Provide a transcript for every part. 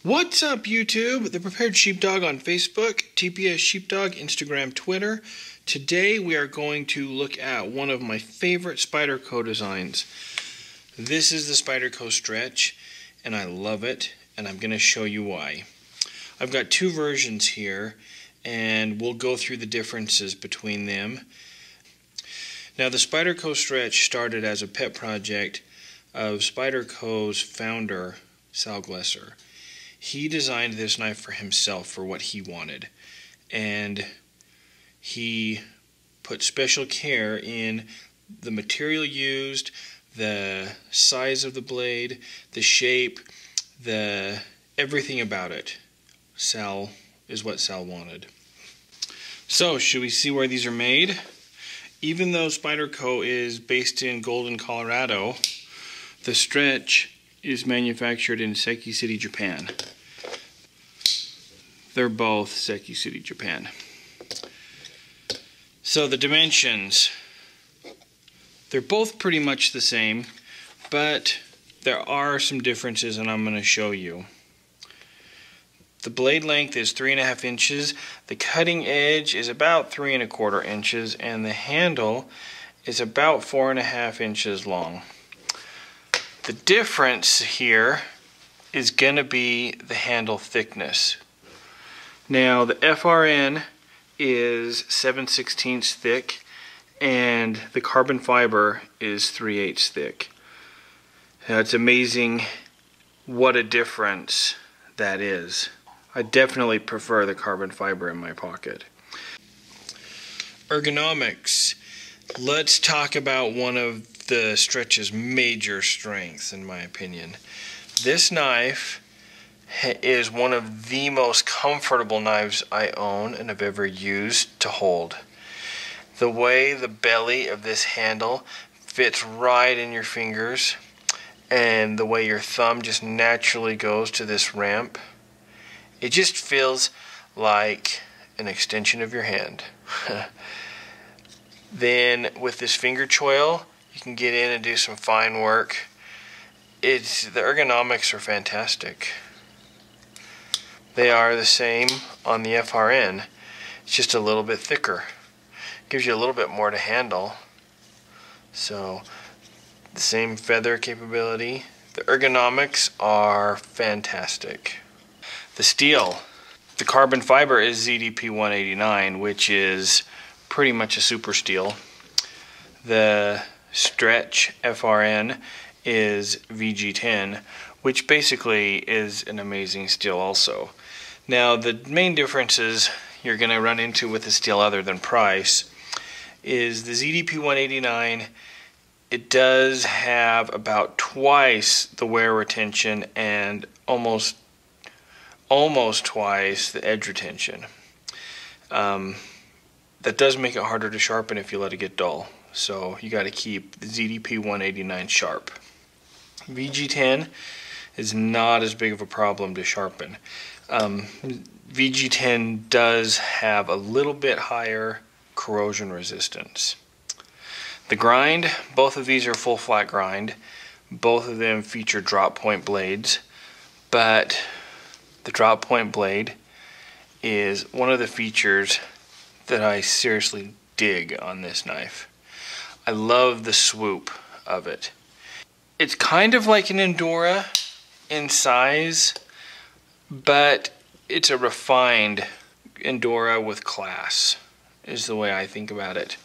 What's up, YouTube? The Prepared Sheepdog on Facebook, TPS Sheepdog, Instagram, Twitter. Today we are going to look at one of my favorite Spyderco designs. This is the Spyderco Stretch, and I love it, and I'm going to show you why. I've got two versions here, and we'll go through the differences between them. Now, the Spyderco Stretch started as a pet project of Spyderco's founder, Sal Glesser. He designed this knife for himself for what he wanted, and he put special care in the material used, the size of the blade, the shape, everything about it. Sal is what Sal wanted. So, should we see where these are made? Even though Spyderco is based in Golden, Colorado, the Stretch is manufactured in Seki City, Japan. They're both Seki City, Japan. So the dimensions, they're both pretty much the same, but there are some differences, and I'm going to show you. The blade length is 3.5 inches, the cutting edge is about 3¼ inches, and the handle is about 4.5 inches long. The difference here is going to be the handle thickness. Now, the FRN is 7/16 thick, and the carbon fiber is 3/8 thick. Now, it's amazing what a difference that is. I definitely prefer the carbon fiber in my pocket. Ergonomics. Let's talk about one of the Stretch's major strengths, in my opinion. This knife is one of the most comfortable knives I own and have ever used to hold. The way the belly of this handle fits right in your fingers, and the way your thumb just naturally goes to this ramp, it just feels like an extension of your hand. Then with this finger choil, you can get in and do some fine work. The ergonomics are fantastic. They are the same on the FRN. It's just a little bit thicker. Gives you a little bit more to handle. So the same feather capability. The ergonomics are fantastic. The steel. The carbon fiber is ZDP-189, which is pretty much a super steel. The Stretch FRN is VG-10, which basically is an amazing steel also. Now, the main differences you're going to run into with the steel other than price is the ZDP-189. It does have about twice the wear retention and almost twice the edge retention. That does make it harder to sharpen if you let it get dull. So you got to keep the ZDP-189 sharp. VG-10 is not as big of a problem to sharpen. VG-10 does have a little bit higher corrosion resistance. The grind, both of these are full flat grind. Both of them feature drop point blades, but the drop point blade is one of the features that I seriously dig on this knife. I love the swoop of it. It's kind of like an Endura in size, but it's a refined Endura with class, is the way I think about it.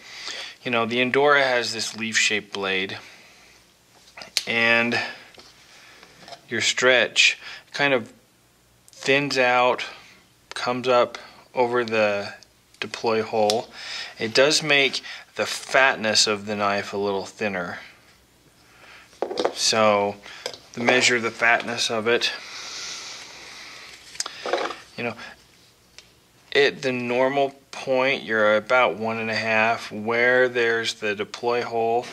You know, the Endura has this leaf-shaped blade, and your Stretch kind of thins out, comes up over the deploy hole. It does make the fatness of the knife a little thinner. So, to measure the fatness of it, you know, at the normal point, you're about 1.5. Where there's the deploy hole,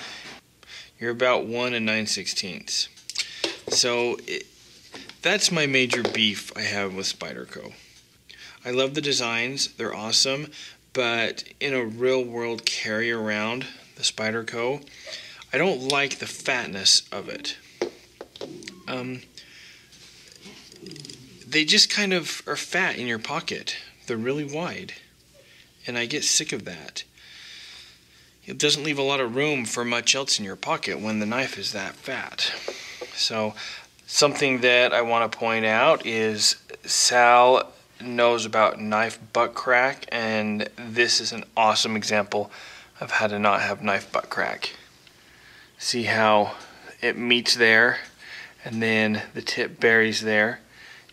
you're about 1 9/16. So, that's my major beef I have with Spyderco. I love the designs, they're awesome, but in a real world carry around the Spyderco, I don't like the fatness of it. they just kind of are fat in your pocket. They're really wide, and I get sick of that. It doesn't leave a lot of room for much else in your pocket when the knife is that fat. So something that I want to point out is Sal knows about knife butt crack, and this is an awesome example of how to not have knife butt crack. See how it meets there and then the tip buries there.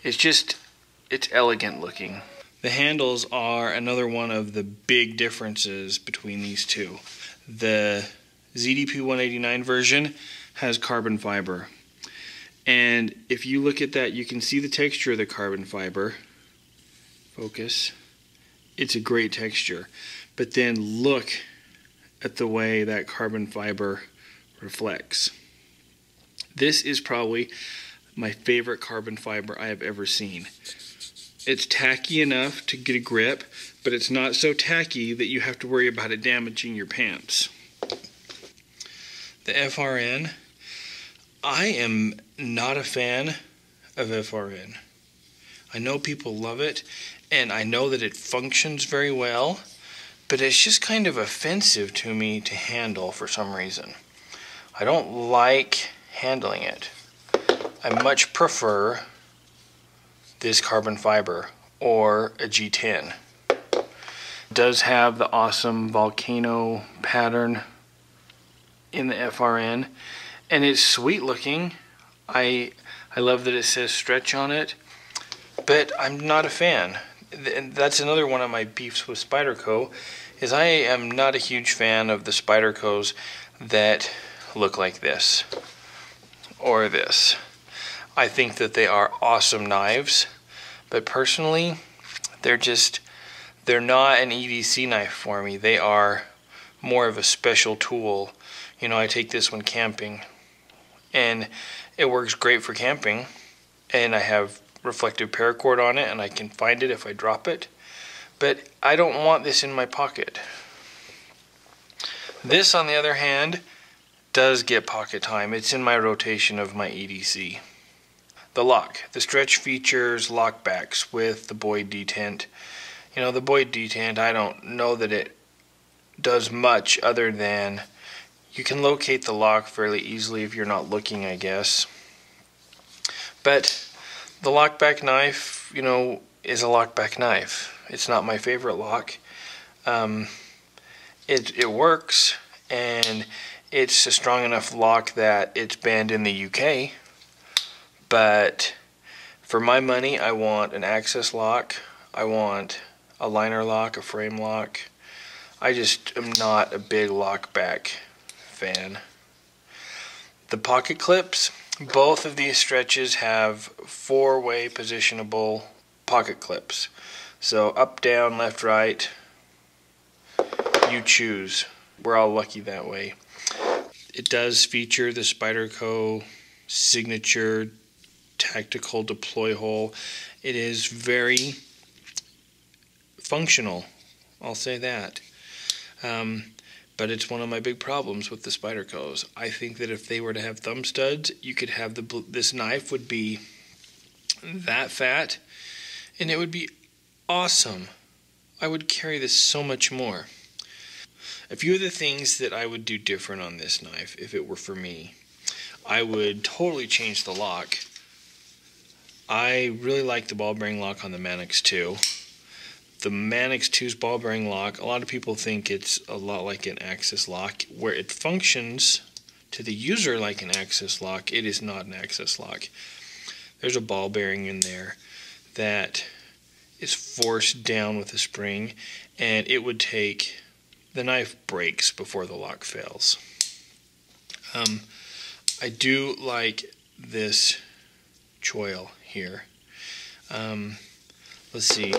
It's elegant looking. The handles are another one of the big differences between these two. The ZDP-189 version has carbon fiber, and if you look at that, you can see the texture of the carbon fiber. Focus. It's a great texture, but then look at the way that carbon fiber reflects. This is probably my favorite carbon fiber I have ever seen. It's tacky enough to get a grip, but it's not so tacky that you have to worry about it damaging your pants. The FRN, I am not a fan of FRN. I know people love it, and I know that it functions very well, but it's just kind of offensive to me to handle for some reason. I don't like handling it. I much prefer this carbon fiber or a G10. It does have the awesome volcano pattern in the FRN, and it's sweet looking. I love that it says Stretch on it, but I'm not a fan. And that's another one of my beefs with Spyderco, is I am not a huge fan of the Spydercos that look like this or this. I think that they are awesome knives, but personally, they're not an EDC knife for me. They are more of a special tool. You know, I take this one camping, and it works great for camping, and I have reflective paracord on it, and I can find it if I drop it, but I don't want this in my pocket. This, on the other hand, does get pocket time. It's in my rotation of my EDC. The lock. The Stretch features lockbacks with the Boyd detent. You know, the Boyd detent, I don't know that it does much other than you can locate the lock fairly easily if you're not looking, I guess. But the lockback knife, you know, is a lockback knife. It's not my favorite lock. It works, and it's a strong enough lock that it's banned in the UK. But for my money, I want an access lock. I want a liner lock, a frame lock. I just am not a big lockback fan. The pocket clips, both of these Stretches have 4-way positionable pocket clips. So up, down, left, right, you choose. We're all lucky that way. It does feature the Spyderco signature tactical deploy hole. It is very functional, I'll say that. But it's one of my big problems with the Spydercos. I think that if they were to have thumb studs, you could have this knife would be that fat, and it would be awesome. I would carry this so much more. A few of the things that I would do different on this knife, if it were for me, I would totally change the lock. I really like the ball bearing lock on the Manix 2. The Manix 2's ball bearing lock, a lot of people think it's a lot like an Axis lock. Where it functions to the user like an Axis lock, it is not an Axis lock. There's a ball bearing in there that is forced down with a spring, and it would take, the knife breaks before the lock fails. I do like this choil here. Let's see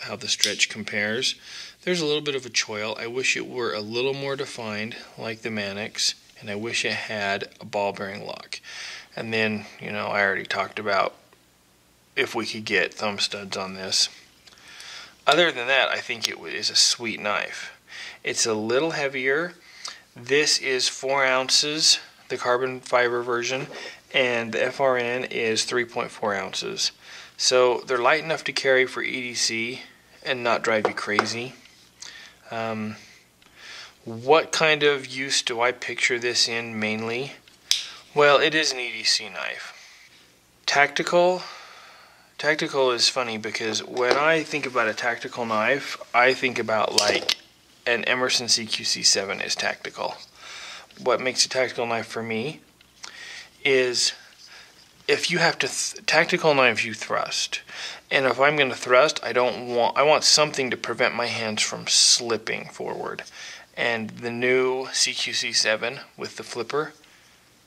how the Stretch compares. There's a little bit of a choil. I wish it were a little more defined like the Manix, and I wish it had a ball bearing lock. And then, you know, I already talked about if we could get thumb studs on this. Other than that, I think it is a sweet knife. It's a little heavier. This is 4 ounces, the carbon fiber version, and the FRN is 3.4 ounces. So they're light enough to carry for EDC and not drive you crazy. What kind of use do I picture this in mainly? Well, it is an EDC knife. Tactical is funny because when I think about a tactical knife, I think about like an Emerson CQC7 is tactical. What makes a tactical knife for me is if you have to tactical knives you thrust, and if I'm going to thrust, I want something to prevent my hands from slipping forward. And the new CQC7 with the flipper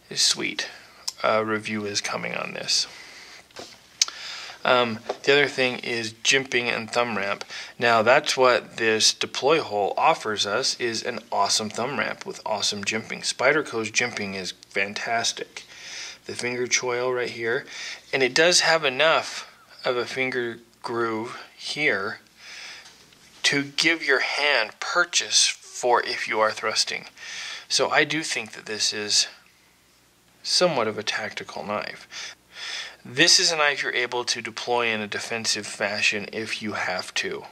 is sweet. A review is coming on this. The other thing is jimping and thumb ramp. Now that's what this deploy hole offers us, is an awesome thumb ramp with awesome jimping. Spyderco's jimping is fantastic. The finger choil right here, and it does have enough of a finger groove here to give your hand purchase for if you are thrusting. So I do think that this is somewhat of a tactical knife. This is a knife you're able to deploy in a defensive fashion if you have to.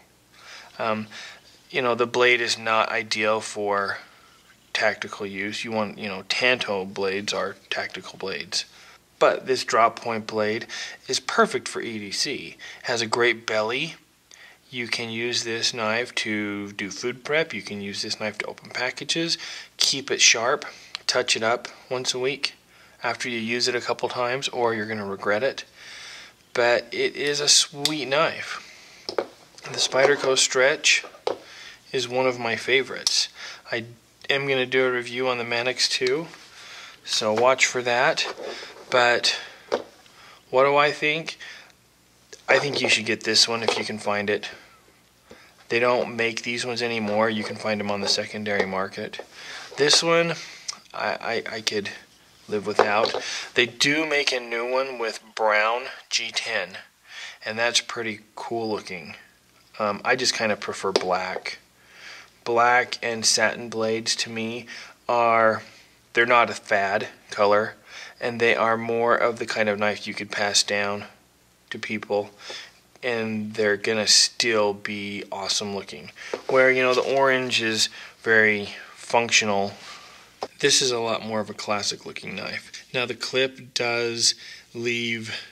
You know, the blade is not ideal for tactical use. You want, Tanto blades are tactical blades. But this drop point blade is perfect for EDC. It has a great belly. You can use this knife to do food prep. You can use this knife to open packages. Keep it sharp. Touch it up once a week after you use it a couple times, or you're going to regret it. But it is a sweet knife. The Spyderco Stretch is one of my favorites. I am going to do a review on the Mannix 2, so watch for that. But what do I think? I think you should get this one if you can find it. They don't make these ones anymore. You can find them on the secondary market. This one, I could live without. They do make a new one with brown G10, and that's pretty cool looking. I just kind of prefer black. Black and satin blades to me they're not a fad color, and they are more of the kind of knife you could pass down to people, and they're gonna still be awesome looking. Where, the orange is very functional. This is a lot more of a classic looking knife. Now the clip does leave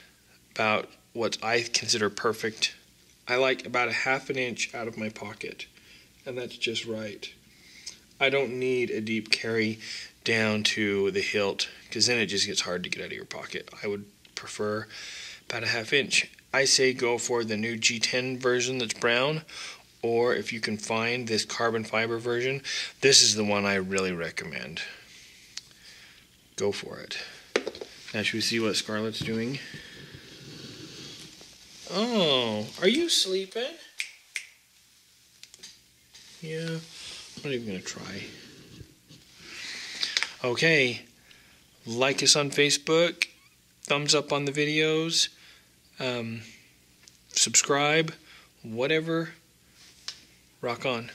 about what I consider perfect. I like about a ½ an inch out of my pocket, and that's just right. I don't need a deep carry down to the hilt, because then it just gets hard to get out of your pocket. I would prefer about a ½ inch. I say go for the new G10 version that's brown, or if you can find this carbon fiber version, this is the one I really recommend. Go for it. Now should we see what Scarlett's doing? Oh, are you sleeping? Yeah, I'm not even going to try. Okay, like us on Facebook, thumbs up on the videos, subscribe, whatever. Rock on.